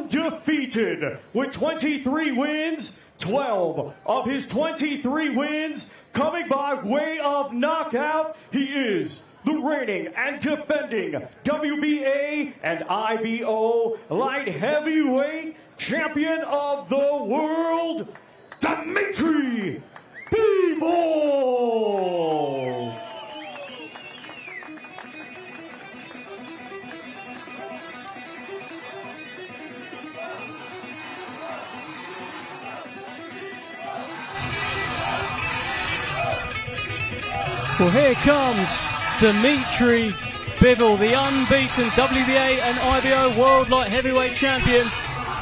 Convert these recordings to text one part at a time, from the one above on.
undefeated with 23 wins, 12 of his 23 wins coming by way of knockout. He is the reigning and defending WBA and IBO light heavyweight champion of the world, Dmitry Bivol. Well, here comes Dmitry Bivol, the unbeaten WBA and IBO World Light Heavyweight Champion,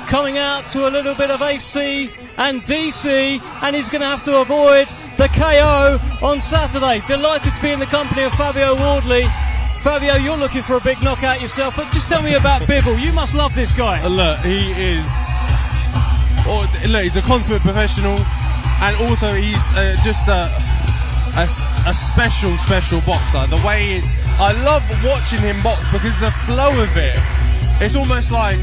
coming out to a little bit of AC and DC, and he's going to have to avoid the KO on Saturday. Delighted to be in the company of Fabio Wardley. Fabio, you're looking for a big knockout yourself, but just tell me about Bivol. You must love this guy. Look, he's a consummate professional, and also he's just a special boxer. The way I love watching him box because the flow of it, it's almost like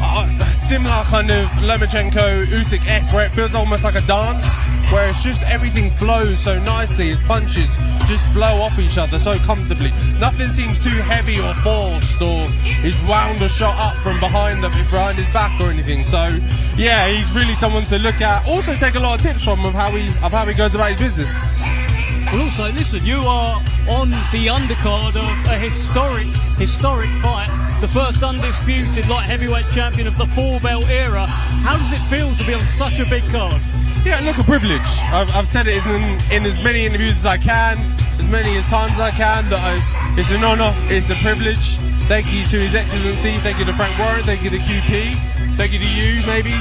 a similar kind of Lomachenko Usyk-esque, where it feels almost like a dance, where it's just everything flows so nicely. His punches just flow off each other so comfortably. Nothing seems too heavy or forced, or he's wound a shot up from behind his back or anything. So yeah, he's really someone to look at. Also take a lot of tips from him of how he goes about his business. Well, also, listen, you are on the undercard of a historic fight, the first undisputed light heavyweight champion of the four-belt era. How does it feel to be on such a big card? Yeah, look, a privilege. I've said it in as many interviews as I can, as many times as I can, that it's an honour, it's a privilege. Thank you to His Excellency, thank you to Frank Warren, thank you to QP, thank you to you, maybe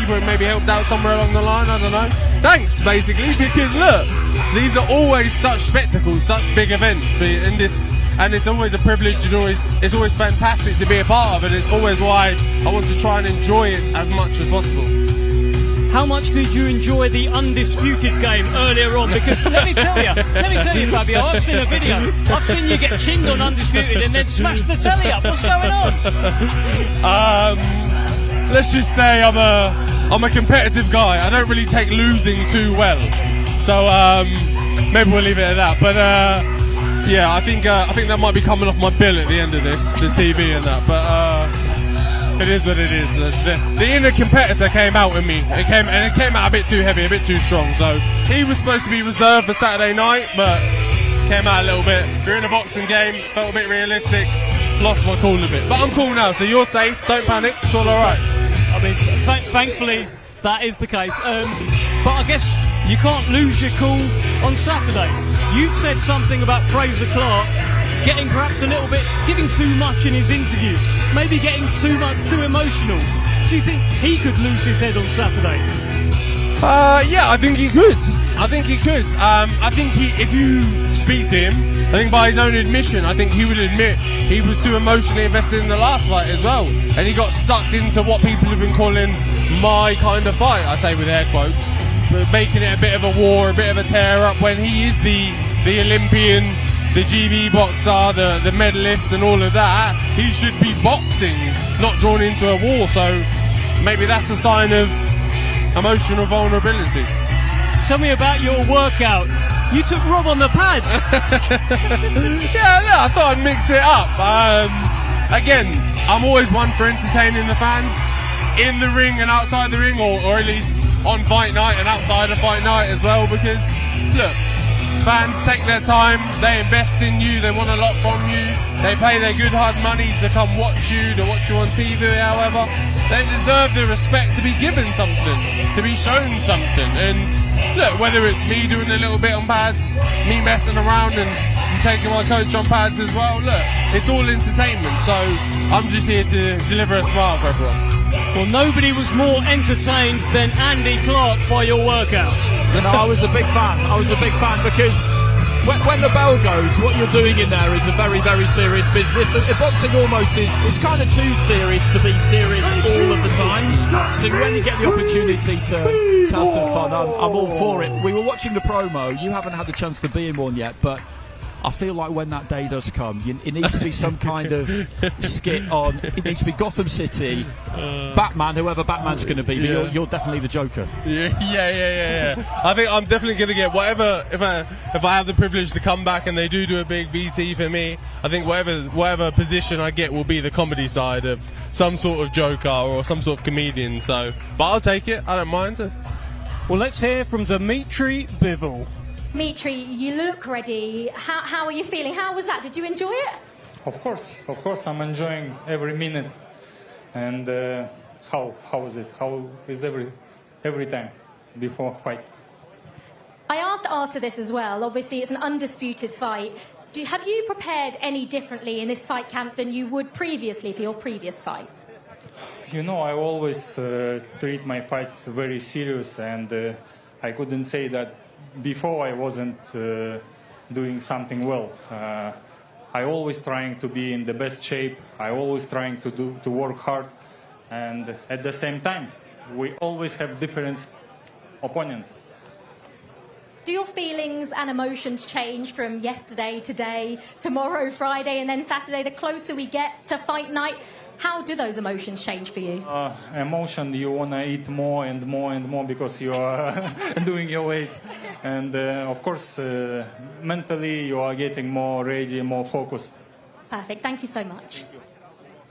helped out somewhere along the line, I don't know. Thanks, basically, because look, these are always such spectacles, such big events, and it's always a privilege, and it's always fantastic to be a part of it. It's always why I want to try and enjoy it as much as possible. How much did you enjoy the undisputed game earlier on? Because let me tell you, Fabio, I've seen a video. I've seen you get chinned on undisputed and then smash the telly up. What's going on? Let's just say I'm a competitive guy. I don't really take losing too well, so maybe we'll leave it at that. But yeah, I think that might be coming off my bill at the end of this, the TV and that. But it is what it is. The inner competitor came out in me. It came out a bit too heavy, a bit too strong. So he was supposed to be reserved for Saturday night, but came out a little bit. We're in a boxing game, felt a bit realistic, lost my cool a bit. But I'm cool now, so you're safe. Don't panic. It's all alright. I mean, thankfully that is the case. But I guess you can't lose your cool on Saturday. You said something about Fraser Clark getting perhaps a little bit, giving too much in his interviews, maybe getting too emotional. Do you think he could lose his head on Saturday? Yeah, I think he could. I think if you speak to him, I think by his own admission, I think he would admit he was too emotionally invested in the last fight as well, and he got sucked into what people have been calling my kind of fight. I say with air quotes, but making it a bit of a war, a bit of a tear up, when he is the Olympian, the GB boxer, the medalist and all of that. He should be boxing, not drawn into a war. So maybe that's a sign of emotional vulnerability. Tell me about your workout. You took Rob on the pads. Yeah, look, I thought I'd mix it up. Again, I'm always one for entertaining the fans in the ring and outside the ring, or at least on fight night and outside of fight night as well, because look, fans take their time, they invest in you, they want a lot from you, they pay their good hard money to come watch you on TV, however. They deserve the respect to be given something, to be shown something. And look, whether it's me doing a little bit on pads, me messing around and taking my coach on pads as well, look, it's all entertainment. So I'm just here to deliver a smile for everyone. Well, nobody was more entertained than Andy Clark by your workout. You know, I was a big fan because when the bell goes, what you're doing in there is a very, very serious business. Boxing almost is kind of too serious to be serious all of the time. So when you get the opportunity to have some fun, I'm all for it. We were watching the promo. You haven't had the chance to be in one yet, but I feel like when that day does come, it needs to be some kind of skit on. It needs to be Gotham City, Batman, whoever Batman's going to be. But you're definitely the Joker. Yeah. I think I'm definitely going to get whatever. If I have the privilege to come back and they do a big VT for me, I think whatever position I get will be the comedy side of some sort of Joker or some sort of comedian. So, but I'll take it. I don't mind. Well, let's hear from Dmitry Bivol. Dmitry, you look ready. How are you feeling? How was that? Did you enjoy it? Of course, I'm enjoying every minute. And how was it? How is every time before fight? I asked Arthur this as well. Obviously, it's an undisputed fight. Have you prepared any differently in this fight camp than you would previously for your previous fight? You know, I always treat my fights very serious, and I couldn't say that before I wasn't doing something well. I always trying to be in the best shape. I always trying to work hard, and at the same time, we always have different opponents. Do your feelings and emotions change from yesterday, today, tomorrow, Friday, and then Saturday? The closer we get to fight night, how do those emotions change for you? Emotion, you want to eat more and more and more because you are doing your weight. And of course, mentally, you are getting more ready, more focused. Perfect. Thank you so much. Thank you.